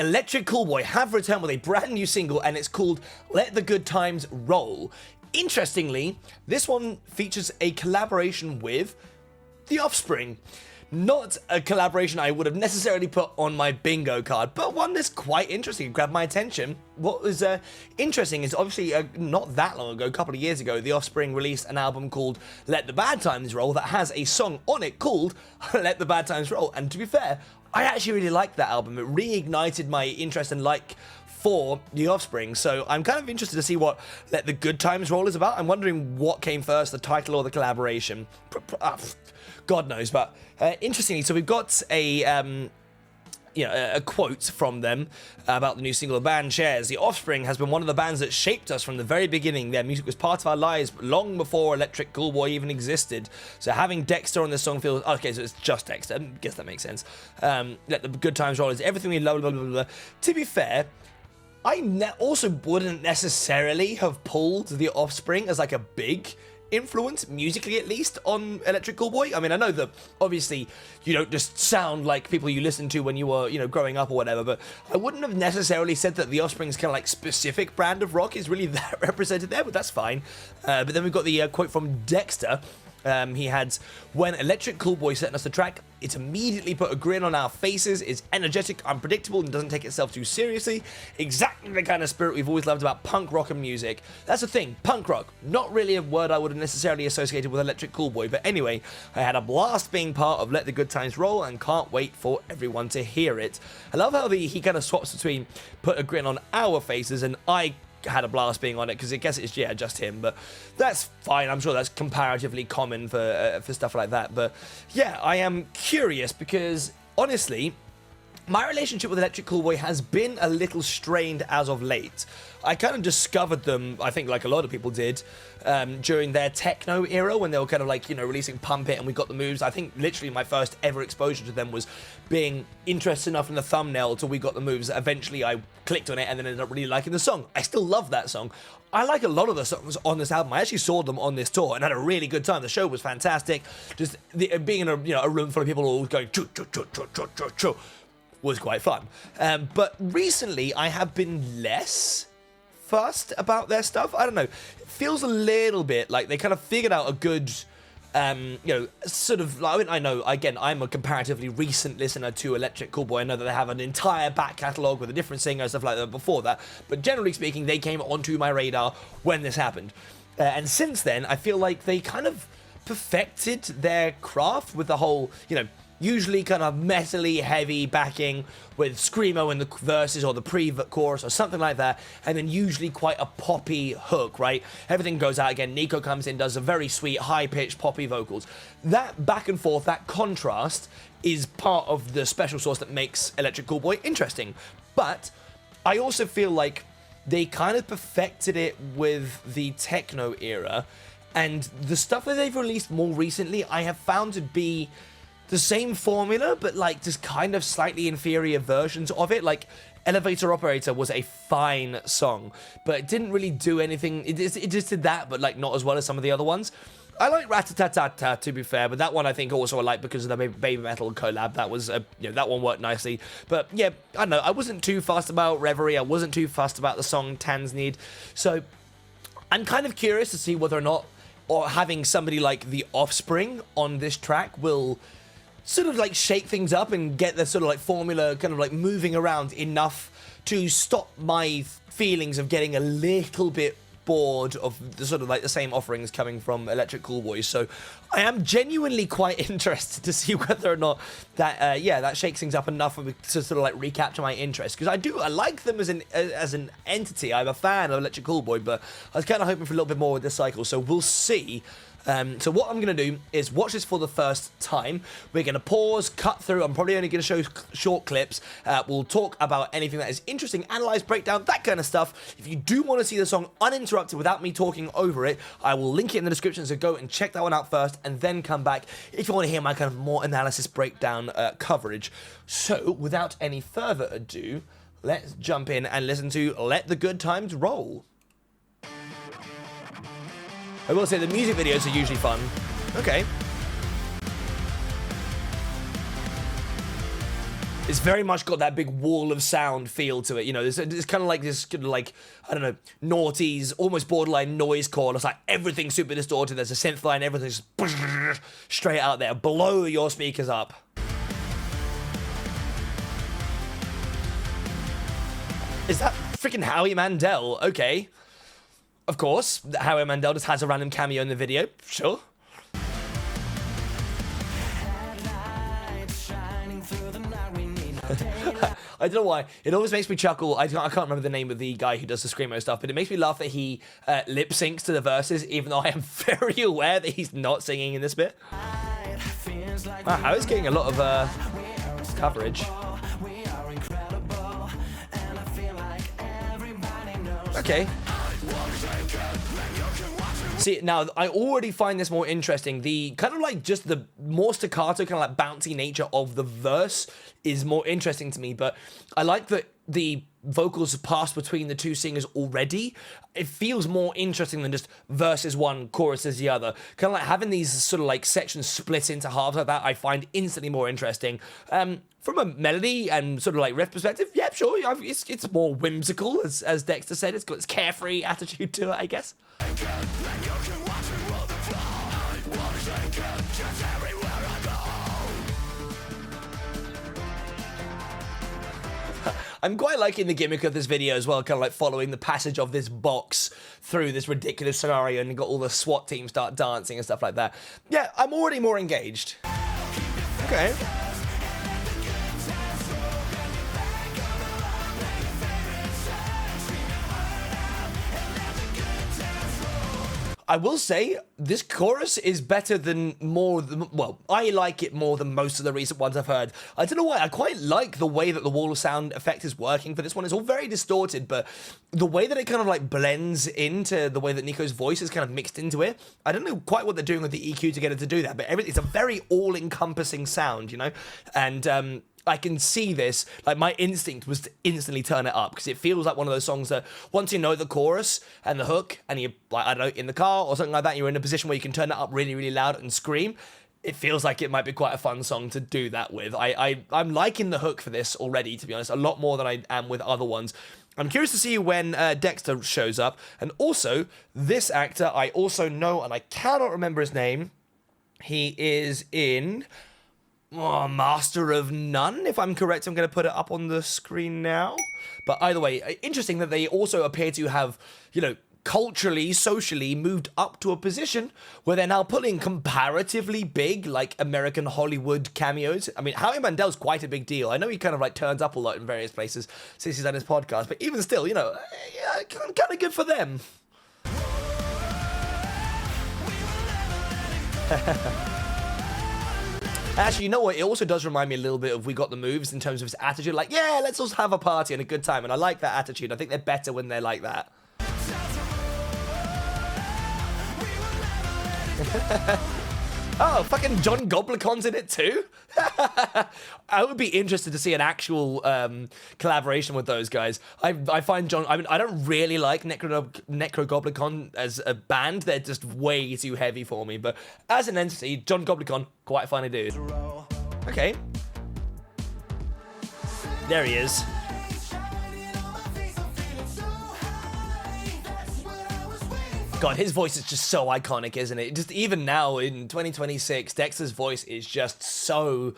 Electric Callboy have returned with a brand new single, and it's called Let the Good Times Roll. Interestingly, this one features a collaboration with The Offspring. Not a collaboration I would have necessarily put on my bingo card, but one that's quite interesting and grabbed my attention. What was interesting is obviously not that long ago, a couple of years ago, The Offspring released an album called Let the Bad Times Roll that has a song on it called Let the Bad Times Roll. And to be fair, I actually really liked that album. It reignited my interest and like for The Offspring, so I'm kind of interested to see what Let the Good Times Roll is about. I'm wondering what came first, the title or the collaboration. God knows, but interestingly, so we've got a quote from them about the new single the band shares. The Offspring has been one of the bands that shaped us from the very beginning. Their music was part of our lives long before Electric Callboy even existed. So having Dexter on this song feels... Okay, so it's just Dexter. I guess that makes sense. Let the Good Times Roll is everything we love, blah, blah, blah, blah. To be fair, I also wouldn't necessarily have pulled The Offspring as like a big influence, musically at least, on Electric Callboy. I mean, I know that obviously you don't just sound like people you listened to when you were, growing up or whatever, but I wouldn't have necessarily said that The Offspring's kind of like specific brand of rock is really that represented there, but that's fine. But then we've got the quote from Dexter. He had, when Electric Callboy sent us the track, it immediately put a grin on our faces, it's energetic, unpredictable, and doesn't take itself too seriously. Exactly the kind of spirit we've always loved about punk rock and music. That's the thing, punk rock, not really a word I would have necessarily associated with Electric Callboy, but anyway, I had a blast being part of Let the Good Times Roll and can't wait for everyone to hear it. I love how he kind of swaps between put a grin on our faces and I had a blast being on it, because I guess it's just him, but that's fine. I'm sure that's comparatively common for stuff like that. But yeah, I am curious because honestly, my relationship with Electric Callboy has been a little strained as of late. I kind of discovered them, I think like a lot of people did, during their techno era when they were kind of like, releasing Pump It and we got the moves. I think literally my first ever exposure to them was being interested enough in the thumbnail till we got the moves. Eventually I clicked on it and then ended up really liking the song. I still love that song. I like a lot of the songs on this album. I actually saw them on this tour and had a really good time. The show was fantastic. Just being in a room full of people all going choo choo choo choo choo choo choo was quite fun. But recently I have been less fussed about their stuff. I don't know. It feels a little bit like they kind of figured out a good, sort of, I know, again, I'm a comparatively recent listener to Electric Callboy. I know that they have an entire back catalogue with a different singer and stuff like that before that. But generally speaking, they came onto my radar when this happened. And since then, I feel like they kind of perfected their craft with the whole, usually kind of metally heavy backing with screamo in the verses or the pre-chorus or something like that, and then usually quite a poppy hook, right? Everything goes out again. Nico comes in, does a very sweet, high-pitched poppy vocals. That back and forth, that contrast is part of the special sauce that makes Electric Callboy interesting. But I also feel like they kind of perfected it with the techno era, and the stuff that they've released more recently, I have found to be the same formula, but like just kind of slightly inferior versions of it. Like Elevator Operator was a fine song, but it didn't really do anything. It just did that, but like not as well as some of the other ones. I like Ratatatata, to be fair, but that one I think also I like because of the Baby Metal collab. That was, that one worked nicely. But yeah, I don't know. I wasn't too fussed about Reverie. I wasn't too fussed about the song Tans Need. So I'm kind of curious to see whether or not, or having somebody like The Offspring on this track will sort of like shake things up and get the sort of like formula kind of like moving around enough to stop my feelings of getting a little bit bored of the sort of like the same offerings coming from Electric Callboy. So I am genuinely quite interested to see whether or not that that shakes things up enough for me to sort of like recapture my interest, because I like them as an entity. I'm a fan of Electric Callboy, but I was kind of hoping for a little bit more with this cycle, so we'll see. So what I'm going to do is watch this for the first time. We're going to pause, cut through. I'm probably only going to show short clips. We'll talk about anything that is interesting, analyze, breakdown, that kind of stuff. If you do want to see the song uninterrupted without me talking over it, I will link it in the description, so go and check that one out first and then come back if you want to hear my kind of more analysis breakdown coverage. So without any further ado, let's jump in and listen to Let the Good Times Roll. I will say the music videos are usually fun. Okay. It's very much got that big wall of sound feel to it. You know, it's kind of like this, like, I don't know, noughties, almost borderline noisecore. It's like everything's super distorted. There's a synth line, everything's straight out there. Blow your speakers up. Is that freaking Howie Mandel? Okay. Of course, Howie Mandel just has a random cameo in the video. Sure. I don't know why. It always makes me chuckle. I can't remember the name of the guy who does the Screamo stuff, but it makes me laugh that he lip syncs to the verses, even though I am very aware that he's not singing in this bit. Wow, Howie's getting a lot of coverage. Okay. See, now, I already find this more interesting. The kind of like just the more staccato, kind of like bouncy nature of the verse is more interesting to me, but I like that the vocals pass between the two singers already. It feels more interesting than just verse is one, chorus is the other. Kind of like having these sort of like sections split into halves like that, I find instantly more interesting. From a melody and sort of like riff perspective, yeah, sure, it's more whimsical, as Dexter said. It's got this carefree attitude to it, I guess. I'm quite liking the gimmick of this video as well, kind of like following the passage of this box through this ridiculous scenario, and you got all the SWAT team start dancing and stuff like that. Yeah, I'm already more engaged. Okay. I will say, this chorus is better than well, I like it more than most of the recent ones I've heard. I don't know why, I quite like the way that the wall of sound effect is working for this one. It's all very distorted, but the way that it kind of like blends into the way that Nico's voice is kind of mixed into it, I don't know quite what they're doing with the EQ to get it to do that, but it's a very all-encompassing sound, you know? And, I can see this, like my instinct was to instantly turn it up because it feels like one of those songs that once you know the chorus and the hook and you're like, I don't know, in the car or something like that, you're in a position where you can turn it up really, really loud and scream. It feels like it might be quite a fun song to do that with. I'm liking the hook for this already, to be honest, a lot more than I am with other ones. I'm curious to see when Dexter shows up. And also, this actor I also know, and I cannot remember his name. He is in... Master of None, if I'm correct. I'm going to put it up on the screen now. But either way, interesting that they also appear to have, you know, culturally, socially moved up to a position where they're now pulling comparatively big, like, American Hollywood cameos. I mean, Howie Mandel's quite a big deal. I know he kind of, like, turns up a lot in various places since he's done his podcast, but even still, you know, kind of good for them. Actually, you know what? It also does remind me a little bit of We Got the Moves in terms of his attitude. Like, yeah, let's also have a party and a good time. And I like that attitude. I think they're better when they're like that. Oh, fucking John Goblicon's in it too? I would be interested to see an actual collaboration with those guys. I find John... I mean, I don't really like Necrogoblicon as a band. They're just way too heavy for me. But as an entity, John Goblicon, quite a funny dude. Okay. There he is. God, his voice is just so iconic, isn't it? Just even now in 2026, Dexter's voice is just so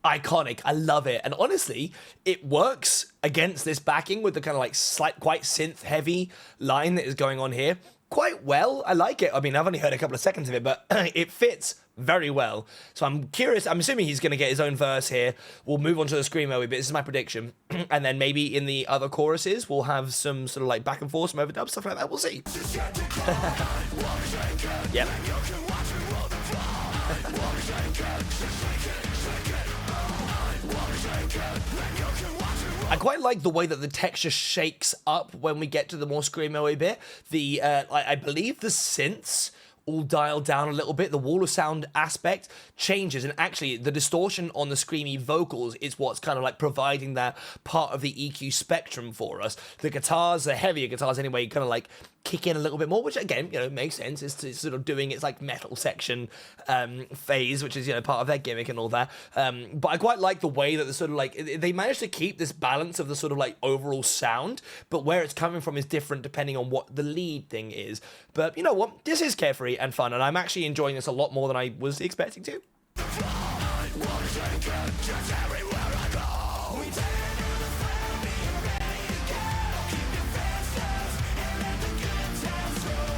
iconic. I love it. And honestly, it works against this backing with the kind of like quite synth-heavy line that is going on here quite well. I like it. I mean, I've only heard a couple of seconds of it, but it fits very well. So I'm curious. I'm assuming he's going to get his own verse here. We'll move on to the Screamo bit. This is my prediction. And then maybe in the other choruses, we'll have some sort of like back and forth, some overdub, stuff like that. We'll see. Yep. I quite like the way that the texture shakes up when we get to the more screamo-y bit. I believe the synths all dialed down a little bit. The wall of sound aspect changes, and actually the distortion on the screamy vocals is what's kind of like providing that part of the EQ spectrum for us. The guitars, the heavier guitars anyway, kind of like kick in a little bit more, which again, you know, makes sense. It's sort of doing its like metal section phase, which is, you know, part of their gimmick and all that. But I quite like the way that the sort of like they managed to keep this balance of the sort of like overall sound, but where it's coming from is different depending on what the lead thing is. But you know what? This is carefree and fun, and I'm actually enjoying this a lot more than I was expecting to.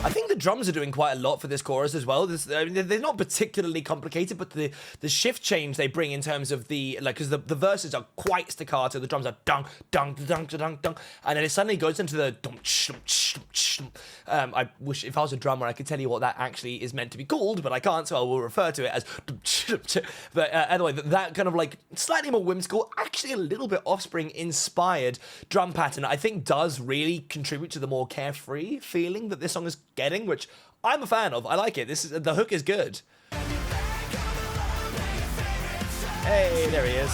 I think the drums are doing quite a lot for this chorus as well. They're not particularly complicated, but the shift change they bring in terms of the, like, because the verses are quite staccato, the drums are dung, dung, dung, dung, dung, and then it suddenly goes into the dum, shum, shum, shum. I wish if I was a drummer I could tell you what that actually is meant to be called, but I can't, so I will refer to it as dum, shum, shum. But anyway, that kind of like slightly more whimsical, actually a little bit Offspring inspired drum pattern, I think does really contribute to the more carefree feeling that this song is getting, which I'm a fan of. I like it. The hook is good. Hey, there he is.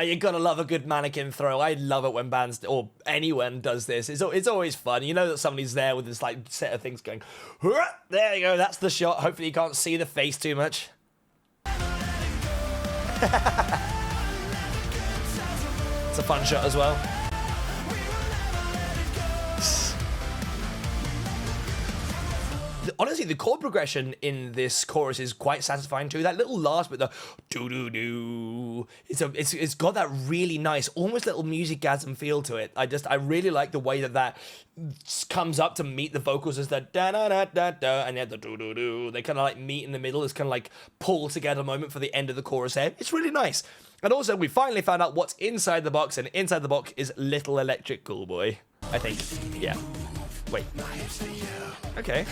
You gotta love a good mannequin throw. I love it when bands or anyone does this. It's always fun. You know that somebody's there with this like set of things going. There you go. That's the shot. Hopefully you can't see the face too much. It's a fun shot as well. Honestly, the chord progression in this chorus is quite satisfying too. That little last bit, the doo-doo-doo, it's got that really nice, almost little musicasm feel to it. I really like the way that comes up to meet the vocals as the da-da-da-da-da, and yet the doo-doo-doo. They kind of like meet in the middle. It's kind of like pull together moment for the end of the chorus there. It's really nice. And also, we finally found out what's inside the box, and inside the box is little Electric Callboy, I think. Yeah. Wait. Okay.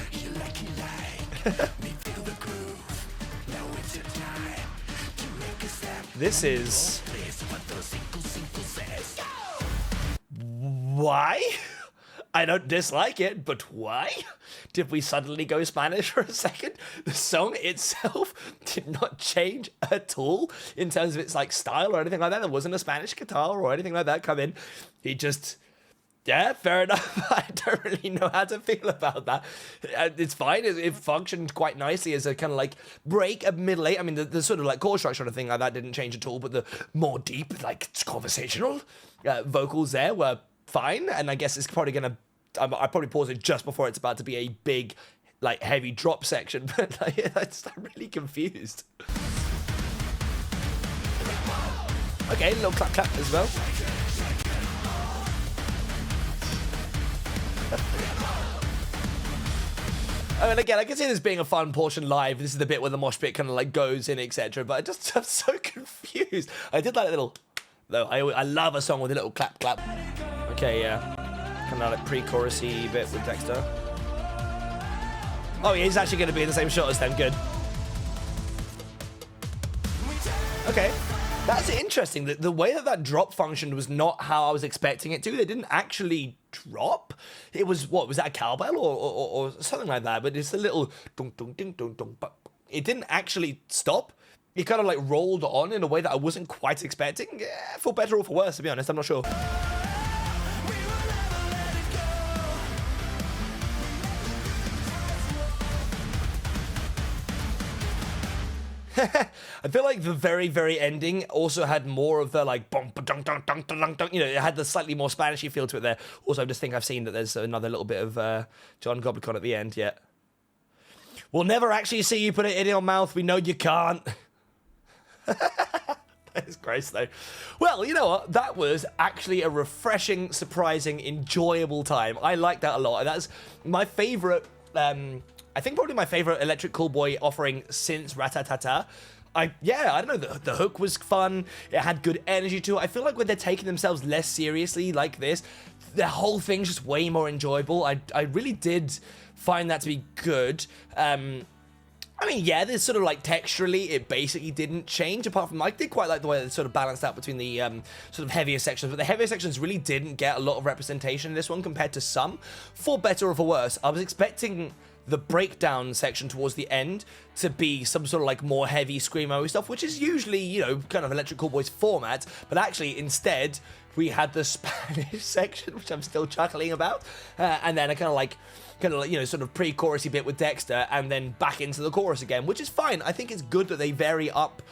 This is... Why? I don't dislike it, but why? Did we suddenly go Spanish for a second? The song itself did not change at all in terms of its like style or anything like that. There wasn't a Spanish guitar or anything like that come in. He just... Yeah, fair enough. I don't really know how to feel about that. It's fine. It functioned quite nicely as a kind of like break, a middle eight. I mean, the sort of like chord structure and thing like that didn't change at all, but the more deep, like conversational vocals there were fine. And I guess it's probably going to, I probably pause it just before it's about to be a big, like heavy drop section, but like, I'm really confused. Okay, a little clap clap as well. I mean, again, I can see this being a fun portion live. This is the bit where the mosh pit kind of like goes in, etc. But I'm so confused. I did like a little, though. I love a song with a little clap clap. Okay, yeah, kind of like pre-chorusy bit with Dexter. Oh, yeah, he's actually going to be in the same shot as them. Good. Okay. That's interesting. The way that drop functioned was not how I was expecting it to. They didn't actually drop. It was, what, was that a cowbell or something like that? But it's a little dunk, dunk, ding, dunk, dunk, but it didn't actually stop. It kind of like rolled on in a way that I wasn't quite expecting. Yeah, for better or for worse, to be honest. I'm not sure. I feel like the very, very ending also had more of the like bum dunk dunk dunk dunk dunk. You know, it had the slightly more Spanishy feel to it there. Also, I just think I've seen that there's another little bit of John Goblicon at the end. Yeah, we'll never actually see you put it in your mouth. We know you can't. That is gross though. Well, you know what? That was actually a refreshing, surprising, enjoyable time. I like that a lot. That's my favorite. I think probably my favorite Electric Callboy offering since Ratatata. I don't know, the hook was fun, it had good energy to it. I feel like when they're taking themselves less seriously like this, the whole thing's just way more enjoyable. I really did find that to be good. I mean, yeah, there's sort of like texturally, it basically didn't change, apart from I did quite like the way they sort of balanced out between the sort of heavier sections, but the heavier sections really didn't get a lot of representation in this one compared to some, for better or for worse. I was expecting the breakdown section towards the end to be some sort of like more heavy screamo stuff, which is usually, you know, kind of Electric Callboy's format, but actually instead we had the Spanish section, which I'm still chuckling about, and then a kind of, you know, sort of pre-chorusy bit with Dexter, and then back into the chorus again, which is fine. I think it's good that they vary up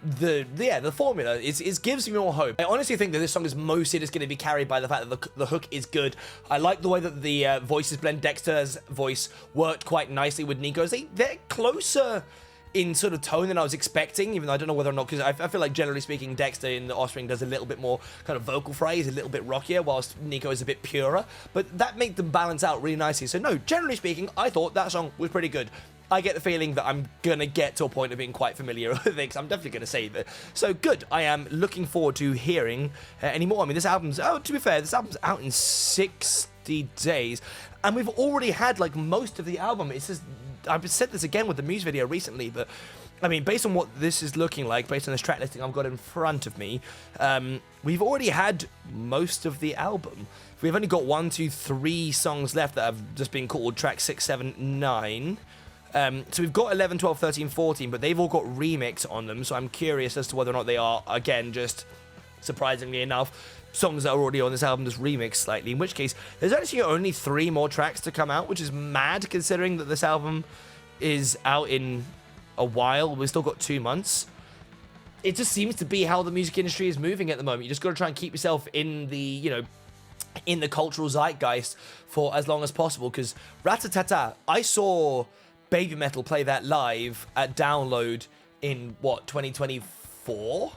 the formula. It gives me more hope. I honestly think that this song is mostly just going to be carried by the fact that the hook is good. I like the way that the voices blend. Dexter's voice worked quite nicely with Nico's. They're closer in sort of tone than I was expecting, even though I don't know whether or not, because I feel like generally speaking, Dexter in The Offspring does a little bit more kind of vocal fry, he's a little bit rockier, whilst Nico is a bit purer, but that made them balance out really nicely. So no, generally speaking, I thought that song was pretty good. I get the feeling that I'm gonna get to a point of being quite familiar with it, because I'm definitely gonna save it. So good, I am looking forward to hearing any more. I mean, this album's, to be fair, this album's out in 60 days, and we've already had like most of the album. It's just, I've said this again with the music video recently, but I mean, based on what this is looking like, based on this track listing I've got in front of me, we've already had most of the album. We've only got 1, 2, 3 songs left that have just been called track 6, 7, 9. So we've got 11, 12, 13, 14, but they've all got remix on them, so I'm curious as to whether or not they are, again, just surprisingly enough, songs that are already on this album just remixed slightly, in which case there's actually only 3 more tracks to come out, which is mad considering that this album is out in a while. We've still got 2 months. It just seems to be how the music industry is moving at the moment. You just got to try and keep yourself in the, you know, in the cultural zeitgeist for as long as possible, because Ratatata, I saw Baby Metal play that live at Download in, what, 2024?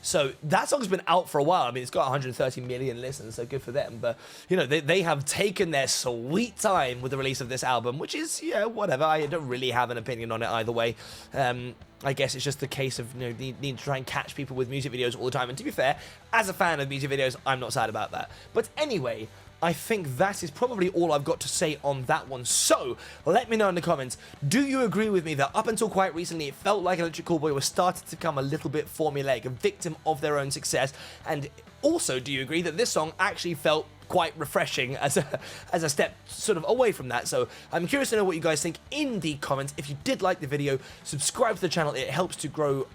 So that song's been out for a while. I mean, it's got 130 million listens, so good for them. But, you know, they have taken their sweet time with the release of this album, which is, yeah, whatever. I don't really have an opinion on it either way. I guess it's just the case of, you know, needing to try and catch people with music videos all the time. And to be fair, as a fan of music videos, I'm not sad about that. But anyway, I think that is probably all I've got to say on that one. So, let me know in the comments, do you agree with me that up until quite recently, it felt like Electric Callboy was starting to become a little bit formulaic, a victim of their own success? And also, do you agree that this song actually felt quite refreshing as a step sort of away from that? So I'm curious to know what you guys think in the comments. If you did like the video, subscribe to the channel. It helps to grow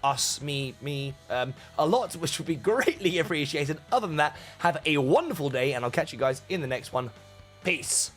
me a lot, which would be greatly appreciated. Other than that, have a wonderful day, and I'll catch you guys in the next one. Peace.